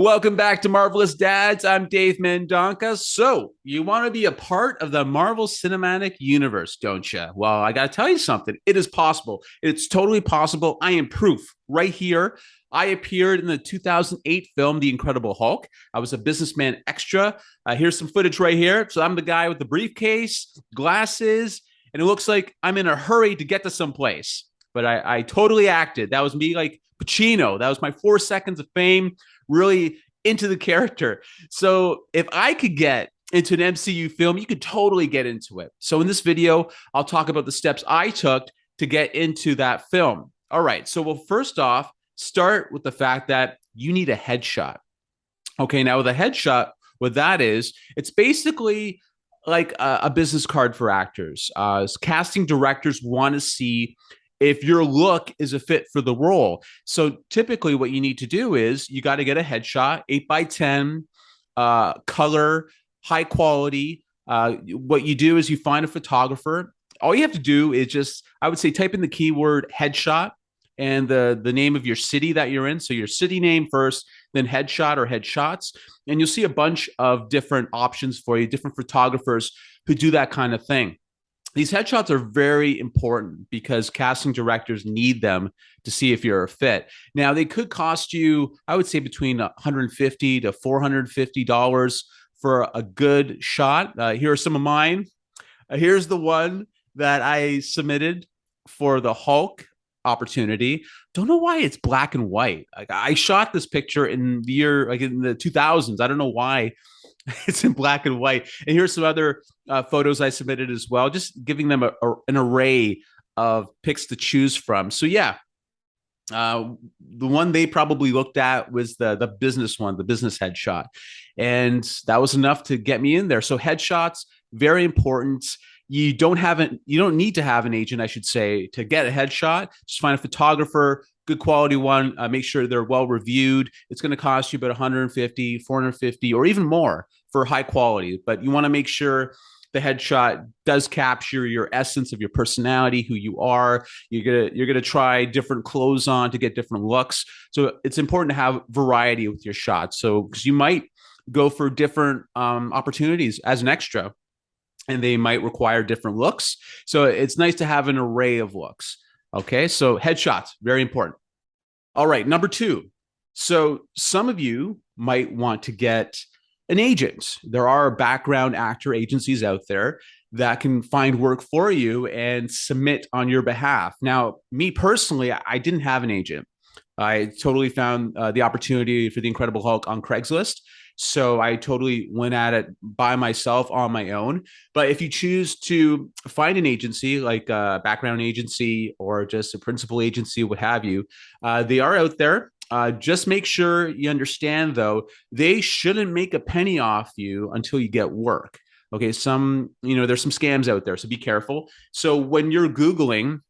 Welcome back to Marvelous Dads. I'm Dave Mendonca. So, you want to be a part of the Marvel Cinematic Universe, don't you? Well, I got to tell you something. It is possible. It's totally possible. I am proof right here. I appeared in the 2008 film, The Incredible Hulk. I was a businessman extra. Here's some footage right here. So, I'm the guy with the briefcase, glasses, and it looks like I'm in a hurry to get to someplace. But I totally acted. That was me like Pacino. That was my 4 seconds of fame, really into the character. So if I could get into an MCU film, you could totally get into it. So in this video, I'll talk about the steps I took to get into that film. All right. So we'll first off start with the fact that you need a headshot. Okay. Now with a headshot, what that is, it's basically like a business card for actors. Casting directors want to see if your look is a fit for the role. So typically what you need to do is you got to get a headshot, 8x10, color, high quality. What you do is you find a photographer. All you have to do is just, I would say, type in the keyword headshot and the name of your city that you're in. So your city name first, then headshot or headshots. And you'll see a bunch of different options for you, different photographers who do that kind of thing. These headshots are very important because casting directors need them to see if you're a fit. Now, they could cost you, I would say, between $150 to $450 for a good shot. Here are some of mine. Here's the one that I submitted for the Hulk opportunity. Don't know why it's black and white. Like, I shot this picture in the year, like in the 2000s. I don't know why it's in black and white. And here's some other photos I submitted as well, just giving them an array of pics to choose from. So yeah, the one they probably looked at was the business one, the business headshot, and that was enough to get me in there. So headshots, very important. You don't need to have an agent, I should say, to get a headshot. Just find a photographer, good quality one. Make sure they're well reviewed. It's going to cost you about 150, 450, or even more for high quality. But you want to make sure the headshot does capture your essence of your personality, who you are. You're gonna try different clothes on to get different looks. So it's important to have variety with your shots. So because you might go for different opportunities as an extra, and they might require different looks. So it's nice to have an array of looks. Okay, so headshots, very important. All right, number two. So some of you might want to get an agent. There are background actor agencies out there that can find work for you and submit on your behalf. Now, me personally, I didn't have an agent. I totally found the opportunity for The Incredible Hulk on Craigslist. So I totally went at it by myself on my own. But if you choose to find an agency, like a background agency or just a principal agency, what have you, they are out there. Just make sure you understand, though, they shouldn't make a penny off you until you get work. Okay, there's some scams out there, so be careful. So when you're Googling,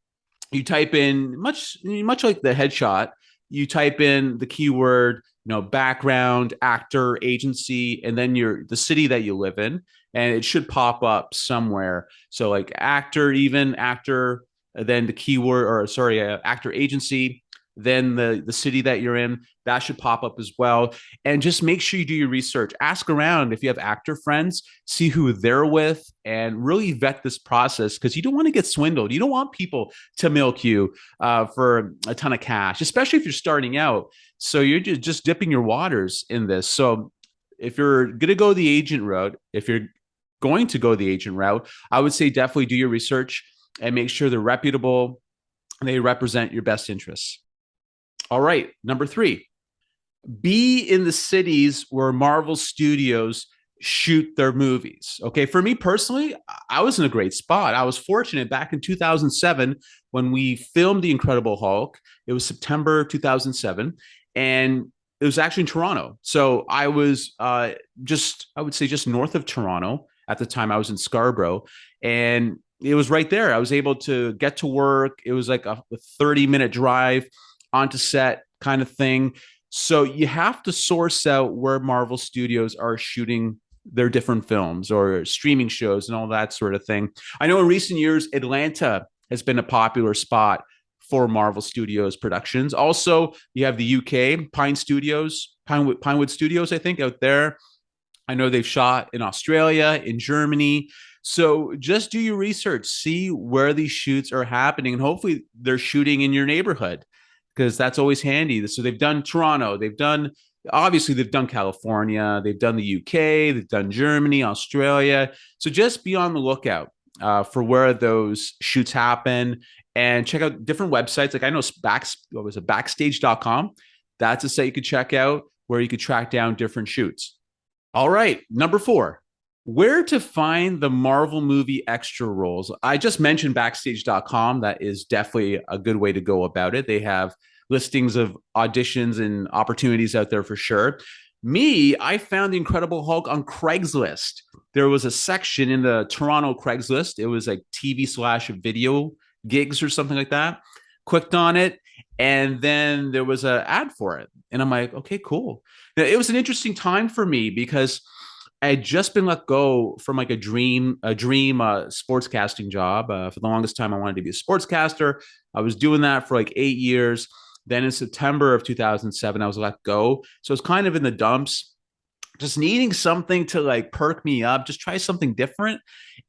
you type in much like the headshot, you type in the keyword, background, actor, agency, and then the city that you live in, and it should pop up somewhere. So like actor, then the keyword, or sorry, actor agency, then the city that you're in, that should pop up as well. And just make sure you do your research. Ask around if you have actor friends, see who they're with, and really vet this process, because you don't want to get swindled. You don't want people to milk you for a ton of cash, especially if you're starting out. So you're just dipping your waters in this. So if you're going to go the agent route, I would say definitely do your research and make sure they're reputable and they represent your best interests. All right, number three, be in the cities where Marvel Studios shoot their movies. Okay, for me personally, I was in a great spot. I was fortunate back in 2007 when we filmed The Incredible Hulk. It was September 2007, and it was actually in Toronto. So I was I would say just north of Toronto. At the time, I was in Scarborough, and it was right there. I was able to get to work. It was like a 30-minute drive onto set kind of thing. So you have to source out where Marvel Studios are shooting their different films or streaming shows and all that sort of thing. I know in recent years, Atlanta has been a popular spot for Marvel Studios productions. Also, you have the UK Pinewood Studios, I think, out there. I know they've shot in Australia, in Germany. So just do your research, see where these shoots are happening, and hopefully they're shooting in your neighborhood because that's always handy. So they've done Toronto, obviously they've done California, they've done the UK, they've done Germany, Australia. So just be on the lookout for where those shoots happen and check out different websites. Like I know what was it, backstage.com. That's a site you could check out where you could track down different shoots. All right, number 4, where to find the Marvel movie extra roles. I just mentioned backstage.com. That is definitely a good way to go about it. They have listings of auditions and opportunities out there for sure. I found the Incredible Hulk on Craigslist. There was a section in the Toronto Craigslist. It was like TV/video gigs or something like that. Clicked on it, and then there was an ad for it. And I'm like, okay, cool. Now, it was an interesting time for me because I had just been let go from like a dream sportscasting job. For the longest time, I wanted to be a sportscaster. I was doing that for like 8 years. Then in September of 2007, I was let go. So it's kind of in the dumps, just needing something to like perk me up, just try something different.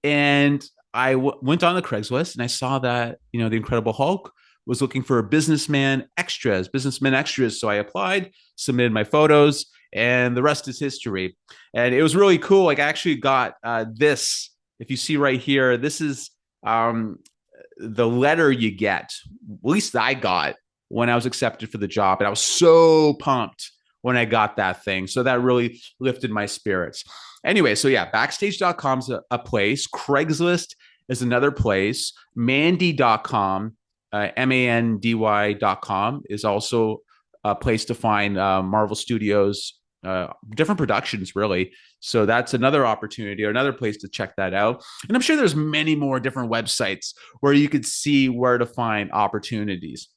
And I went on the Craigslist and I saw that, the Incredible Hulk was looking for businessman extras. So I applied, submitted my photos, and the rest is history. And it was really cool. Like I actually got this. If you see right here, this is the letter you get. At least I got when I was accepted for the job. And I was so pumped when I got that thing. So that really lifted my spirits. Anyway, so yeah, backstage.com is a place. Craigslist is another place. Mandy.com, mandy.com is also a place to find Marvel Studios, different productions, really. So that's another opportunity or another place to check that out. And I'm sure there's many more different websites where you could see where to find opportunities.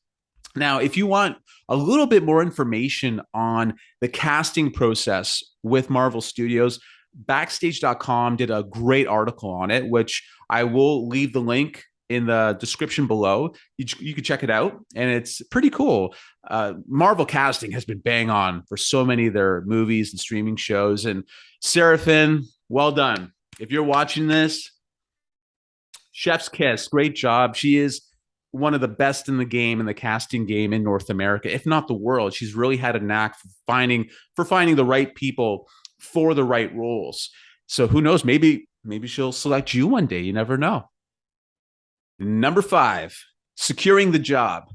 Now, if you want a little bit more information on the casting process with Marvel Studios, backstage.com did a great article on it, which I will leave the link in the description below. You can check it out, and it's pretty cool. Marvel casting has been bang on for so many of their movies and streaming shows. And Seraphin, well done. If you're watching this, chef's kiss, great job. She is one of the best in the game, in the casting game in North America, if not the world. She's really had a knack for finding the right people for the right roles. So who knows? Maybe she'll select you one day. You never know. Number 5, securing the job.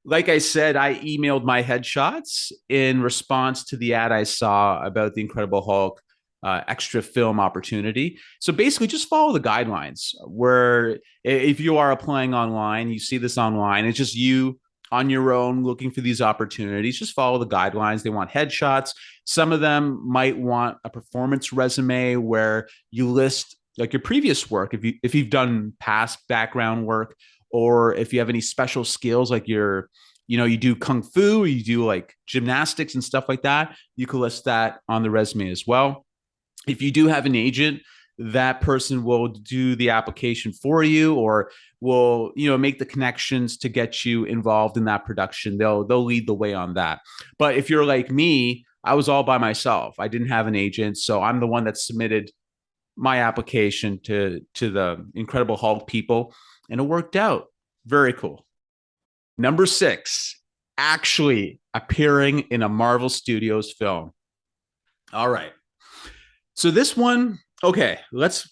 Like I said, I emailed my headshots in response to the ad I saw about the Incredible Hulk extra film opportunity. So basically just follow the guidelines where if you are applying online, you see this online, it's just you on your own looking for these opportunities. Just follow the guidelines. They want headshots. Some of them might want a performance resume where you list like your previous work, if you've done past background work, or if you have any special skills like you do kung fu, or you do like gymnastics and stuff like that, you can list that on the resume as well. If you do have an agent, that person will do the application for you, or will make the connections to get you involved in that production. They'll lead the way on that. But if you're like me, I was all by myself. I didn't have an agent, so I'm the one that submitted my application to the Incredible Hulk people, and it worked out. Very cool. Number 6, actually appearing in a Marvel Studios film. All right. So this one, okay, let's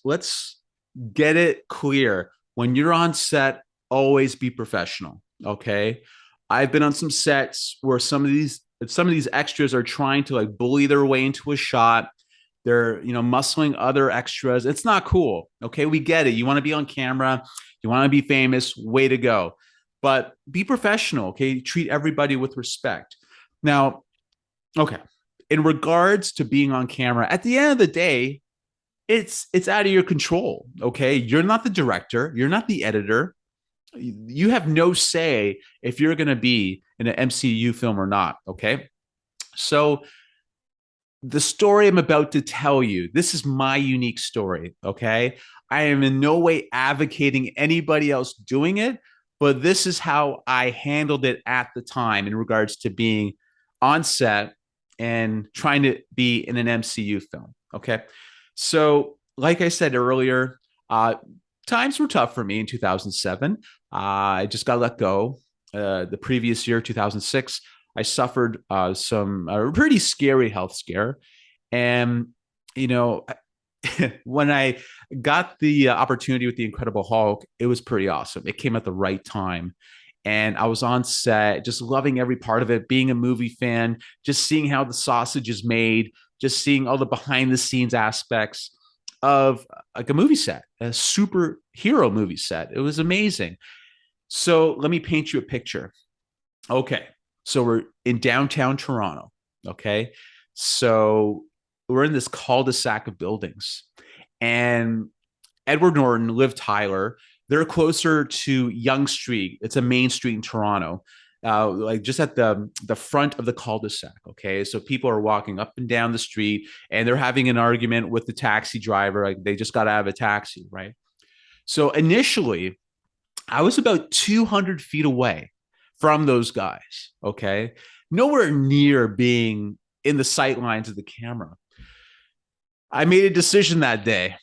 get it clear. When you're on set, always be professional, okay? I've been on some sets where some of these extras are trying to like bully their way into a shot. They're, muscling other extras. It's not cool, okay? We get it. You want to be on camera. You want to be famous. Way to go. But be professional, okay? Treat everybody with respect. Now, okay, in regards to being on camera, at the end of the day, it's out of your control, okay? You're not the director. You're not the editor. You have no say if you're going to be in an MCU film or not, okay? So the story I'm about to tell you, this is my unique story, okay? I am in no way advocating anybody else doing it, but this is how I handled it at the time in regards to being on set and trying to be in an MCU film. Okay. So, like I said earlier, uh, times were tough for me in 2007. I just got let go. The previous year, 2006, I suffered some pretty scary health scare. And, you know, when I got the opportunity with the Incredible Hulk, it was pretty awesome. It came at the right time. And I was on set, just loving every part of it, being a movie fan, just seeing how the sausage is made, just seeing all the behind the scenes aspects of like a movie set, a superhero movie set. It was amazing. So let me paint you a picture. Okay. So we're in downtown Toronto. Okay. So we're in this cul-de-sac of buildings. And Edward Norton, Liv Tyler, they're closer to Yonge Street. It's a main street in Toronto, like just at the front of the cul-de-sac. Okay, so people are walking up and down the street, and they're having an argument with the taxi driver. Like they just got out of a taxi, right? So initially, I was about 200 feet away from those guys. Okay, nowhere near being in the sight lines of the camera. I made a decision that day.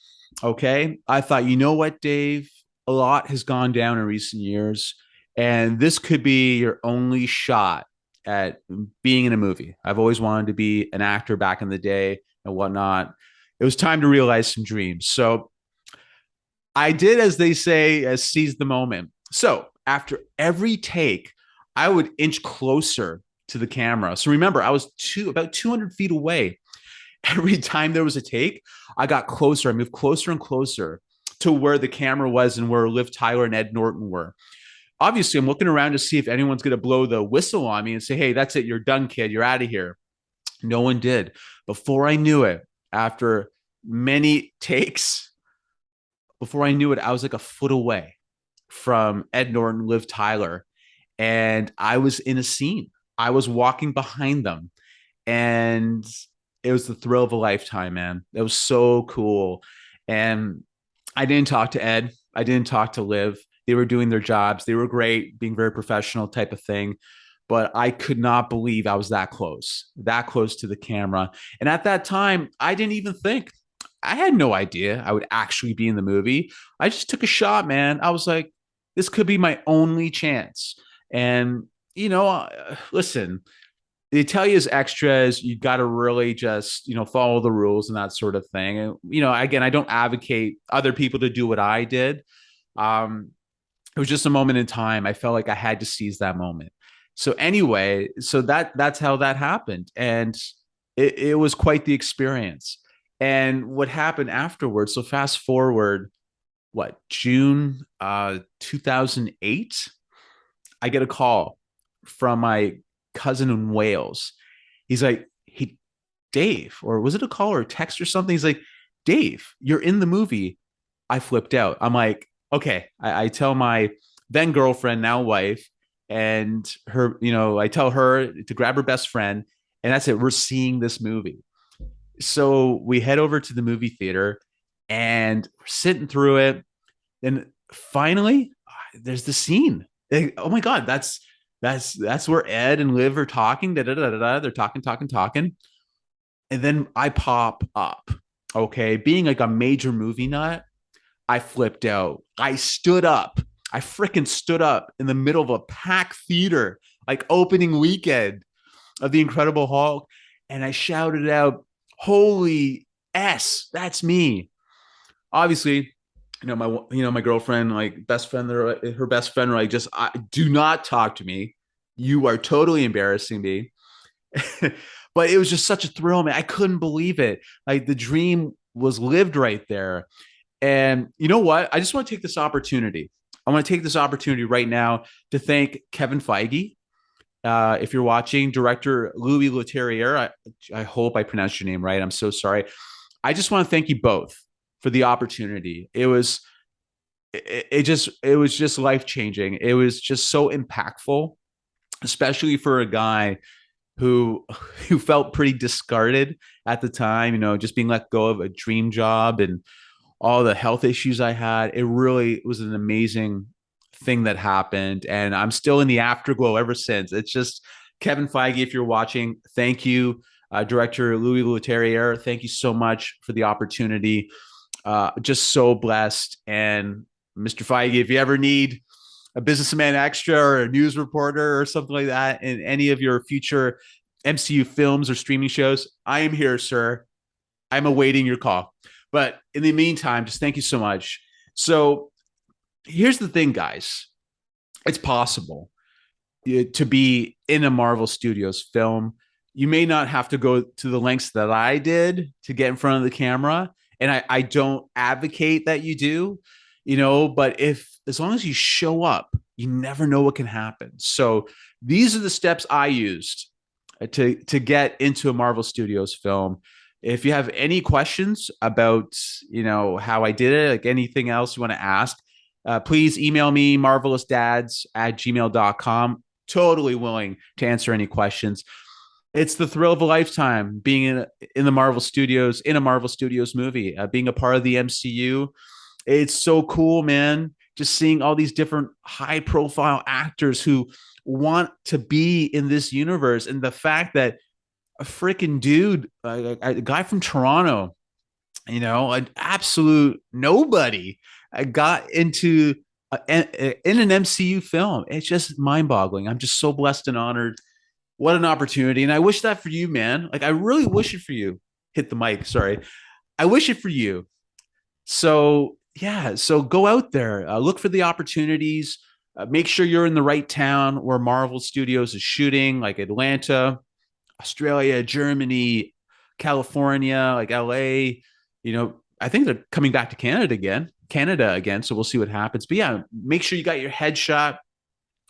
Okay. I thought, you know what, Dave? A lot has gone down in recent years, and this could be your only shot at being in a movie. I've always wanted to be an actor back in the day and whatnot. It was time to realize some dreams. So I did, as they say, seize the moment. So after every take, I would inch closer to the camera. So remember, I was about 200 feet away. Every time there was a take, I got closer. I moved closer and closer to where the camera was and where Liv Tyler and Ed Norton were. Obviously, I'm looking around to see if anyone's going to blow the whistle on me and say, hey, that's it. You're done, kid. You're out of here. No one did. Before I knew it, after many takes, before I knew it, I was like a foot away from Ed Norton, Liv Tyler, and I was in a scene. I was walking behind them, and it was the thrill of a lifetime, man. It was so cool. And I didn't talk to Ed. I didn't talk to Liv. They were doing their jobs. They were great, being very professional type of thing. But I could not believe I was that close to the camera. And at that time, I didn't even think. I had no idea I would actually be in the movie. I just took a shot, man. I was like, this could be my only chance. And, listen, they tell you as extras, you got to really just, follow the rules and that sort of thing. And, again, I don't advocate other people to do what I did. It was just a moment in time. I felt like I had to seize that moment. So anyway, so that's how that happened. And it was quite the experience. And what happened afterwards, so fast forward, June 2008, I get a call from my cousin in Wales. He's like, hey, Dave, or was it a call or a text or something? He's like, Dave, you're in the movie. I flipped out. I'm like, okay. I tell my then girlfriend, now wife, and her, I tell her to grab her best friend, and that's it. We're seeing this movie. So we head over to the movie theater and we're sitting through it. And finally, there's the scene. Oh my God, that's where Ed and Liv are talking. Da, da, da, da, da. They're talking. And then I pop up. Okay. Being like a major movie nut, I flipped out. I stood up. I freaking stood up in the middle of a packed theater, like opening weekend of The Incredible Hulk. And I shouted out, holy S, that's me. Obviously, my girlfriend, like best friend, her best friend, like, just do not talk to me. You are totally embarrassing me. But it was just such a thrill, man. I couldn't believe it. Like the dream was lived right there. And you know what? I just want to take this opportunity. I want to take this opportunity right now to thank Kevin Feige. If you're watching, director Louis Leterrier, I hope I pronounced your name right. I'm so sorry. I just want to thank you both for the opportunity. It was just life changing. It was just so impactful, especially for a guy who felt pretty discarded at the time. Just being let go of a dream job and all the health issues I had. It really was an amazing thing that happened, and I'm still in the afterglow ever since. It's just Kevin Feige, if you're watching, thank you. Director Louis Leterrier, thank you so much for the opportunity. Just so blessed. And Mr. Feige, if you ever need a businessman extra or a news reporter or something like that in any of your future MCU films or streaming shows, I am here, sir. I'm awaiting your call. But in the meantime, just thank you so much. So here's the thing, guys. It's possible to be in a Marvel Studios film. You may not have to go to the lengths that I did to get in front of the camera. And I don't advocate that you do, but if as long as you show up, you never know what can happen. So these are the steps I used to get into a Marvel Studios film. If you have any questions about, how I did it, like anything else you want to ask, please email me, marvelousdads@gmail.com. Totally willing to answer any questions. It's the thrill of a lifetime being in the Marvel Studios, in a Marvel Studios movie, being a part of the MCU. It's so cool, man. Just seeing all these different high profile actors who want to be in this universe. And the fact that a freaking dude, a guy from Toronto, an absolute nobody, got into in an MCU film. It's just mind boggling. I'm just so blessed and honored. What an opportunity. And I wish that for you, man. Like, I really wish it for you. Hit the mic. Sorry. I wish it for you. So, yeah. So go out there, look for the opportunities, make sure you're in the right town where Marvel Studios is shooting, like Atlanta, Australia, Germany, California, like LA. I think they're coming back to Canada again. So we'll see what happens. But yeah, make sure you got your headshot.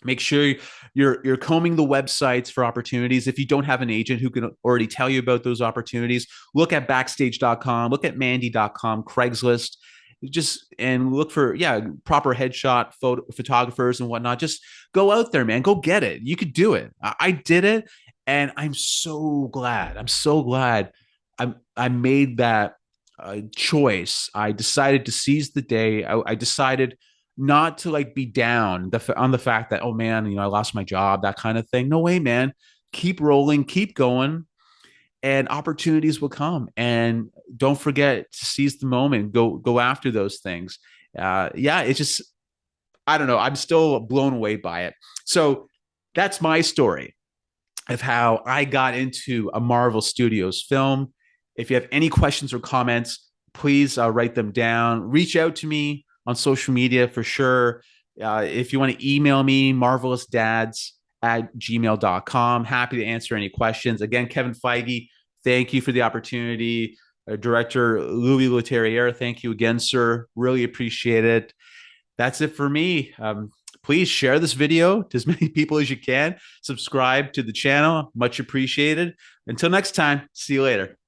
Make sure you're combing the websites for opportunities. If you don't have an agent who can already tell you about those opportunities, look at backstage.com, look at Mandy.com, Craigslist, and look for proper headshot photographers and whatnot. Just go out there, man. Go get it. You could do it. I did it, and I'm so glad. I made that choice. I decided to seize the day. I decided not to be down on the fact that, oh man, I lost my job, that kind of thing. No way, man. Keep rolling, keep going, and opportunities will come. And don't forget to seize the moment. Go after those things. It's just, I don't know. I'm still blown away by it. So that's my story of how I got into a Marvel Studios film. If you have any questions or comments, please write them down. Reach out to me on social media for sure. If you want to email me, marvelousdads@gmail.com. Happy to answer any questions. Again, Kevin Feige, thank you for the opportunity. Director Louis Leterrier, thank you again, sir. Really appreciate it. That's it for me. Please share this video to as many people as you can. Subscribe to the channel. Much appreciated. Until next time, see you later.